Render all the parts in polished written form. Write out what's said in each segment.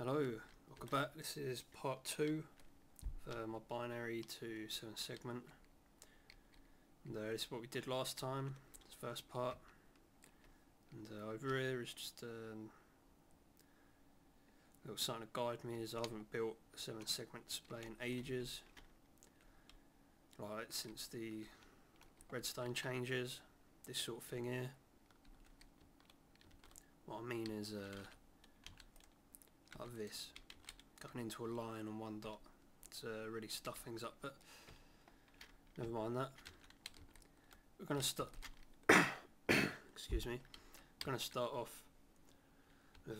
Hello, welcome back. This is part 2 for my binary to 7 segment. And this is what we did last time, this first part. And over here is just a little something to guide me, as I haven't built a 7 segment display in ages. Like since the redstone changes, this sort of thing here. What I mean is like this, going into a line on one dot. It's really stuff things up, but never mind that. We're going to start excuse me, going to start off with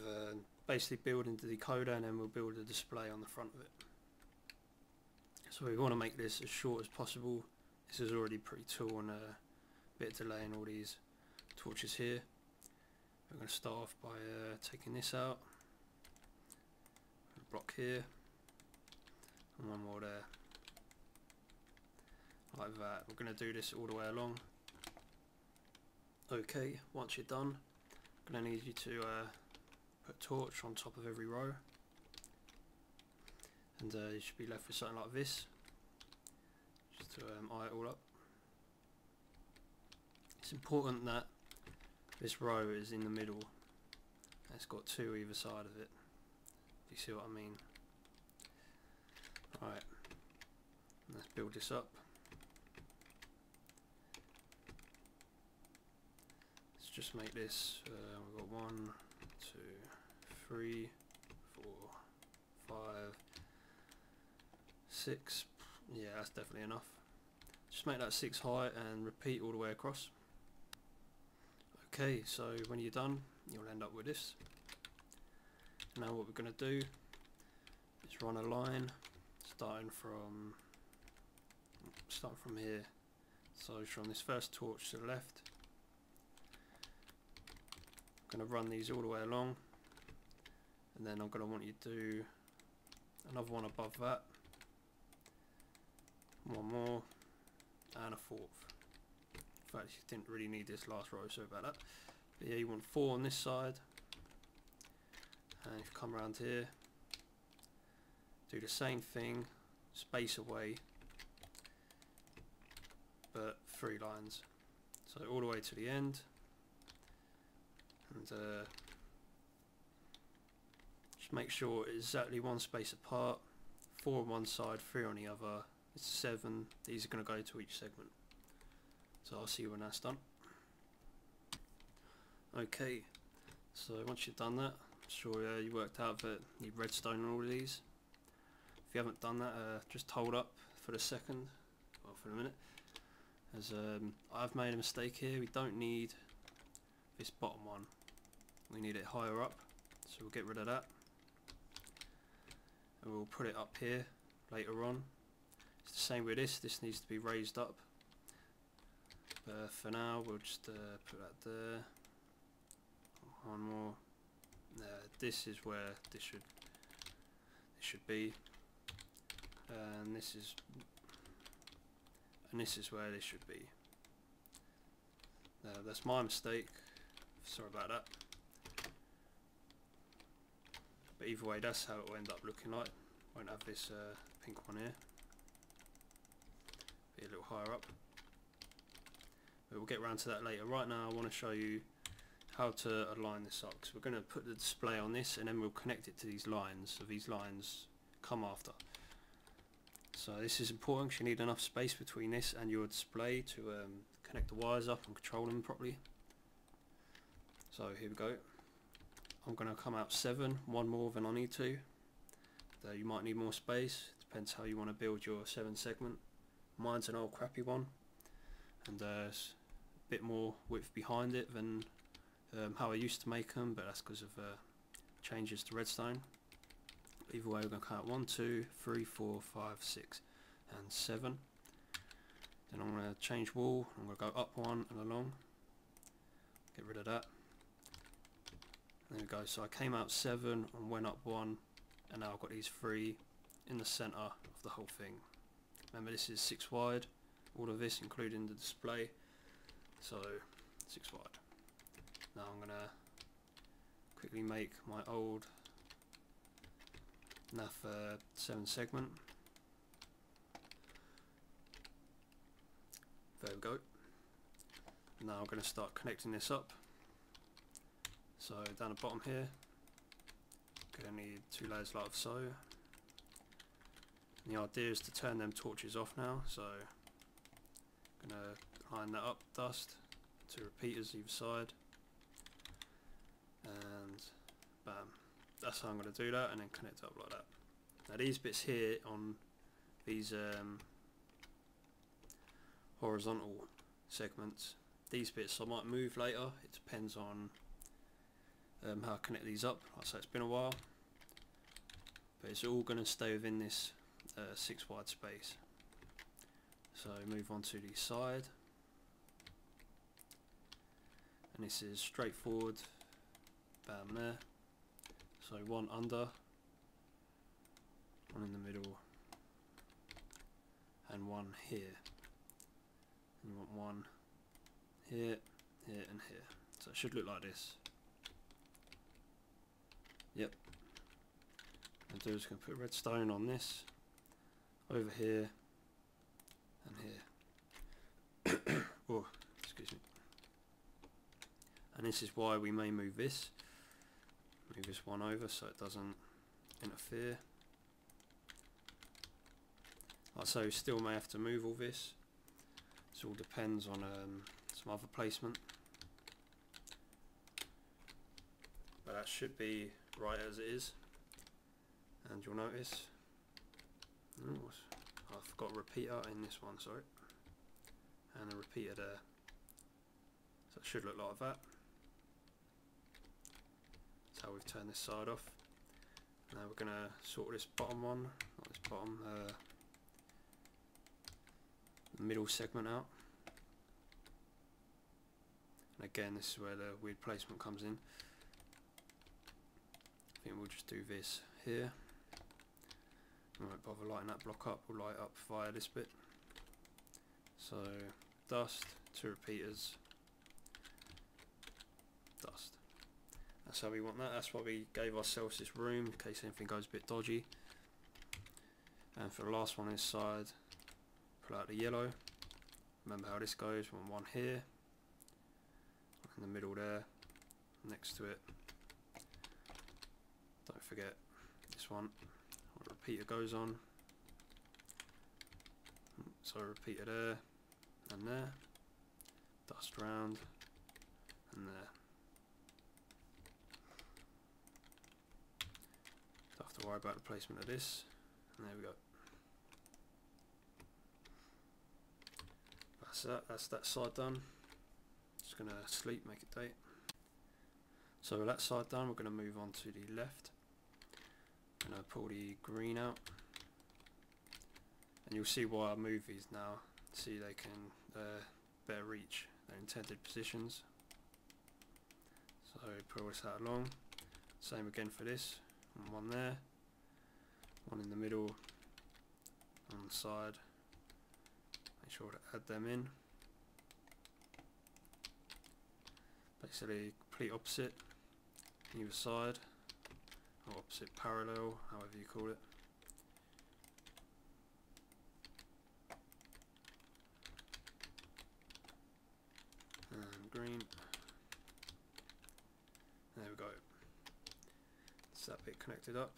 basically building the decoder, and then we'll build a display on the front of it. So we want to make this as short as possible. This is already pretty tall and a bit of delay in all these torches here. We're going to start off by taking this out, a block here, and one more there, like that. We're going to do this all the way along. Okay, once you're done, I'm going to need you to put a torch on top of every row, and you should be left with something like this, just to eye it all up. It's important that this row is in the middle, and it's got two either side of it, if you see what I mean. Right, let's build this up. Let's just make this, we've got 1, 2, 3, 4, 5, 6, yeah, that's definitely enough. Just make that 6 high and repeat all the way across. Okay, so when you're done, you'll end up with this. Now what we're going to do is run a line starting from here. So from this first torch to the left, I'm going to run these all the way along, and then I'm going to want you to do another one above that, one more, and a fourth. In fact, you didn't really need this last row, sorry about that. But yeah, you want 4 on this side, and if you come around here, do the same thing, space away, but 3 lines. So all the way to the end, and just make sure it's exactly 1 space apart, 4 on one side, 3 on the other. It's 7. These are going to go to each segment. So I'll see you when that's done. Okay, so once you've done that, I'm sure you worked out that you need redstone on all of these. If you haven't done that, just hold up for the second, or for a minute, as I've made a mistake here. We don't need this bottom one, we need it higher up, so we'll get rid of that, and we'll put it up here later on. It's the same with this needs to be raised up. For now, we'll just put that there. One more. This is where this should be, and this is where this should be. That's my mistake. Sorry about that. But either way, that's how it will end up looking like. Won't have this pink one here. Be a little higher up. But we'll get around to that later. Right now I want to show you how to align this up, because we're going to put the display on this, and then we'll connect it to these lines, so these lines come after. So this is important, because you need enough space between this and your display to connect the wires up and control them properly. So here we go. I'm going to come out 7, 1 more than I need to. You might need more space, depends how you want to build your 7 segment. Mine's an old crappy one, and there's a bit more width behind it than how I used to make them, but that's because of changes to redstone. Either way, we're going to count 1, 2, 3, 4, 5, 6 and 7. Then I'm going to change wall, I'm going to go up 1 and along, get rid of that. There we go, so I came out 7 and went up 1, and now I've got these 3 in the centre of the whole thing. Remember, this is 6 wide, all of this including the display, so 6 wide. Now I'm going to quickly make my old NAF 7 segment. There we go. Now I'm going to start connecting this up. So down the bottom here, going to need 2 layers like so. And the idea is to turn them torches off now, so I'm going to line that up, dust, 2 repeaters either side, and bam. That's how I'm going to do that, and then connect it up like that. Now these bits here on these horizontal segments, these bits I might move later, it depends on how I connect these up. Like I say, it's been a while, but it's all going to stay within this 6 wide space. So move on to the side, and this is straightforward, bam there. So 1 under, 1 in the middle, and 1 here. And you want 1 here, here and here. So it should look like this. Yep. What I'm going to do is going to put redstone on this, over here, and here. Oh, excuse me. And this is why we may move this. Move this one over so it doesn't interfere. Like so, still may have to move all this. This all depends on some other placement. But that should be right as it is. And you'll notice, I forgot a repeater in this one, sorry. And a repeater there. So it should look like that. That's how we've turned this side off. Now we're going to sort this bottom one, not this bottom, the middle segment out. And again, this is where the weird placement comes in. I think we'll just do this here. We won't bother lighting that block up, we'll light up via this bit. So dust, 2 repeaters, dust. That's how we want that. That's why we gave ourselves this room in case anything goes a bit dodgy. And for the last one this side, pull out the yellow. Remember how this goes. We want 1 here, 1 in the middle there, next to it. Don't forget this one. A repeater goes on. So a repeater there and there. Dust round and there. Don't have to worry about the placement of this. And there we go. That's that. That's that side done. Just gonna sleep, make it date. So with that side done, we're gonna move on to the left. I'm gonna pull the green out, and you'll see why I move these now. See, they can better reach their intended positions. So pull this out along. Same again for this. And 1 there, 1 in the middle, on the side. Make sure to add them in. Basically, complete opposite either side, or opposite parallel, however you call it. And green. There we go. It's that bit connected up.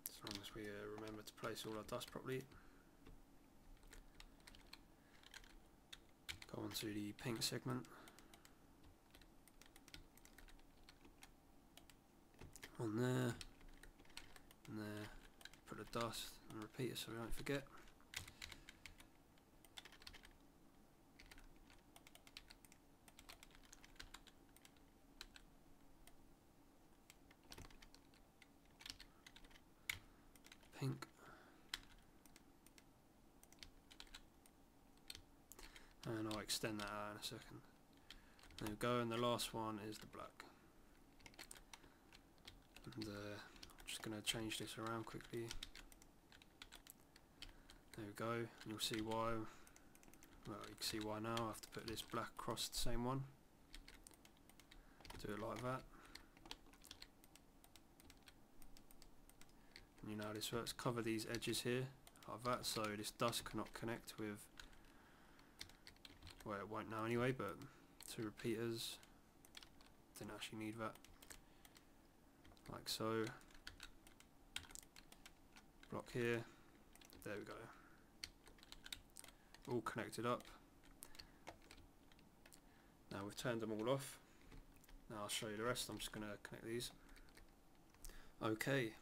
As long as we remember to place all our dust properly. Go on to the pink segment. 1 there, and there. Put the dust and repeat it so we don't forget. Pink. And I'll extend that out in a second. There we go, and the last one is the black. And I'm just going to change this around quickly. There we go, and you'll see why. Well, you can see why now. I have to put this black across the same one. Do it like that. You know how this works. Cover these edges here like that, so this dust cannot connect with, well, it won't now anyway, but two repeaters, didn't actually need that, like so. Block here, there we go, all connected up. Now we've turned them all off. Now I'll show you the rest. I'm just going to connect these. Okay,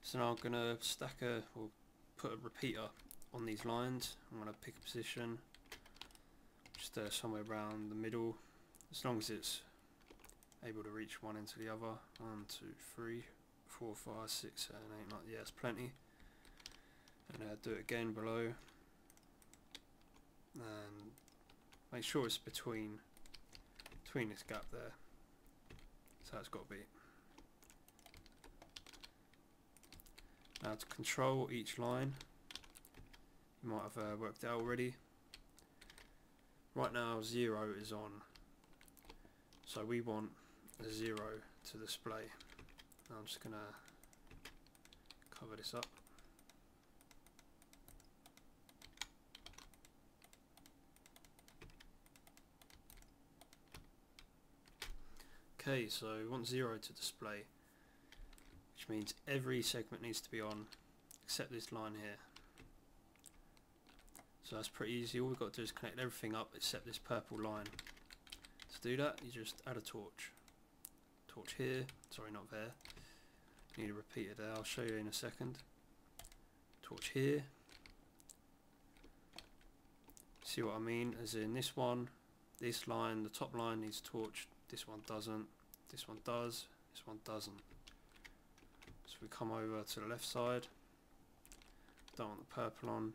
so now I'm going to stack or put a repeater on these lines. I'm going to pick a position just somewhere around the middle, as long as it's able to reach one end to the other. 1, 2, 3, 4, 5, 6, 7, 8, 9. Yeah, it's plenty. And do it again below, and make sure it's between this gap there. So it's got to be. Now to control each line, you might have worked it out already. Right now 0 is on, so we want a 0 to display. Now I'm just going to cover this up. Okay, so we want 0 to display, which means every segment needs to be on except this line here. So that's pretty easy. All we've got to do is connect everything up except this purple line. To do that, you just add a torch. Torch here, sorry, not there. Need a repeater there, I'll show you in a second. Torch here. See what I mean? As in this one, this line, the top line needs torch. This one doesn't, this one does, this one doesn't. So we come over to the left side, don't want the purple on,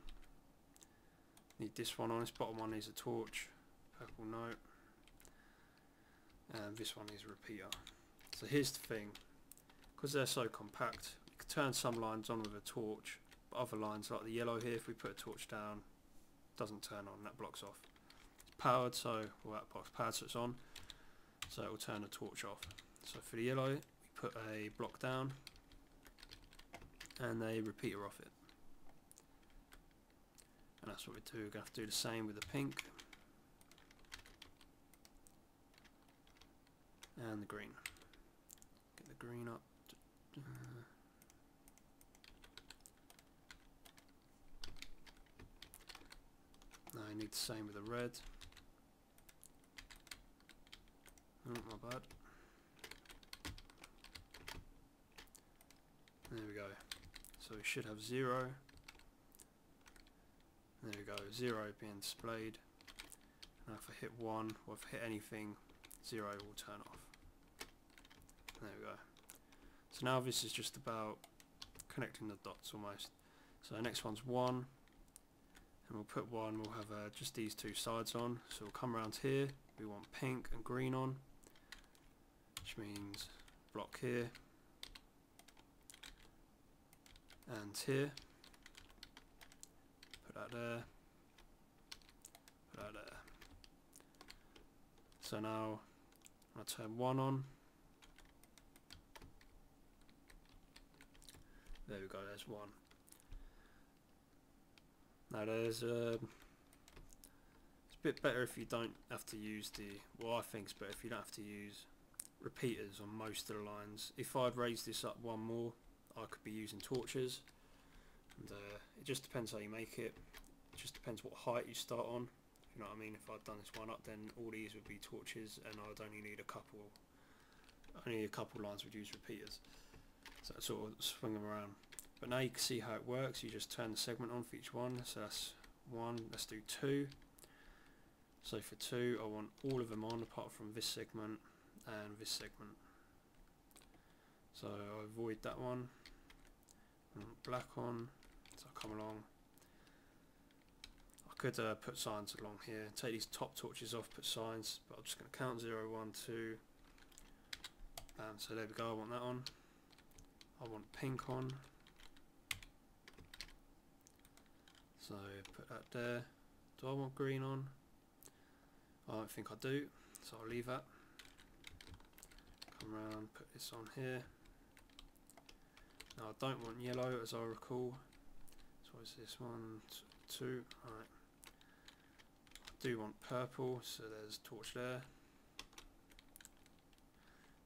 need this one on, this bottom one needs a torch, purple no, and this one needs a repeater. So here's the thing, because they're so compact, you can turn some lines on with a torch, but other lines like the yellow here, if we put a torch down, doesn't turn on, that blocks off. It's powered, so, well, that box powered, so it's on. So it will turn the torch off. So for the yellow, we put a block down and a repeater off it. And that's what we do. We're going to have to do the same with the pink and the green. Get the green up. Now I need the same with the red. Oh, my bad. There we go. So we should have 0. There we go, 0 being displayed. Now if I hit 1, or if I hit anything, 0 will turn off. There we go. So now this is just about connecting the dots almost. So the next one's 1. And we'll put 1, we'll have just these two sides on. So we'll come around here, we want pink and green on. Which means block here and here, put that there, put that there. So now I'll turn 1 on. There we go, there's 1. Now there's it's a bit better if you don't have to use well, I think it's better if you don't have to use repeaters on most of the lines. If I'd raised this up 1 more, I could be using torches, and it just depends how you make it. It just depends what height you start on, if you know what I mean. If I'd done this one up, then all these would be torches, and I'd only need a couple lines would use repeaters, so I'd sort of swing them around. But now you can see how it works. You just turn the segment on for each one. So that's 1, let's do 2. So for 2 I want all of them on apart from this segment and this segment. So I avoid that one. I want black on, so I'll come along. I could put signs along here, take these top torches off, put signs, but I'm just going to count 0, 1, 2. So there we go, I want that on. I want pink on. So put that there. Do I want green on? I don't think I do, so I'll leave that. Come around, put this on here. Now I don't want yellow, as I recall. So what is this? 1, 2, right. I do want purple, so there's a torch there.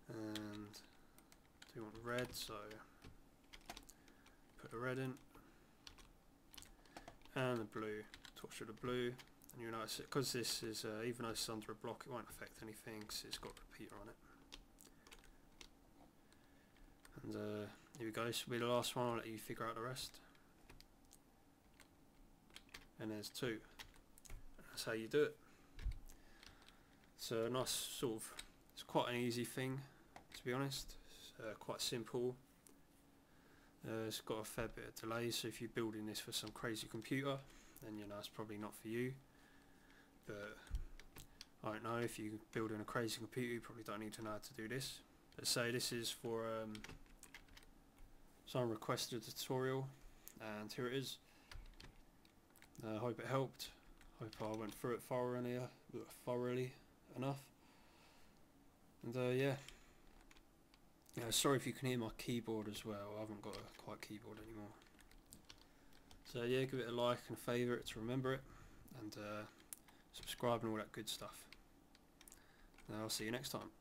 And I do want red, so put the red in. And the blue, torch to the blue. And you'll notice it, because this is, even though it's under a block, it won't affect anything because it's got a repeater on it. And here we go, this will be the last one, I'll let you figure out the rest. And there's 2. That's how you do it. It's a nice sort of, it's quite an easy thing, to be honest. It's quite simple. It's got a fair bit of delay, so if you're building this for some crazy computer, then you know it's probably not for you. But I don't know, if you're building a crazy computer, you probably don't need to know how to do this. Let's say this is for someone requested a tutorial, and here it is. I hope it helped. Hope I went through it thoroughly enough. And yeah. Sorry if you can hear my keyboard as well. I haven't got a quiet keyboard anymore. So yeah, give it a like and favourite to remember it, and subscribe and all that good stuff. And I'll see you next time.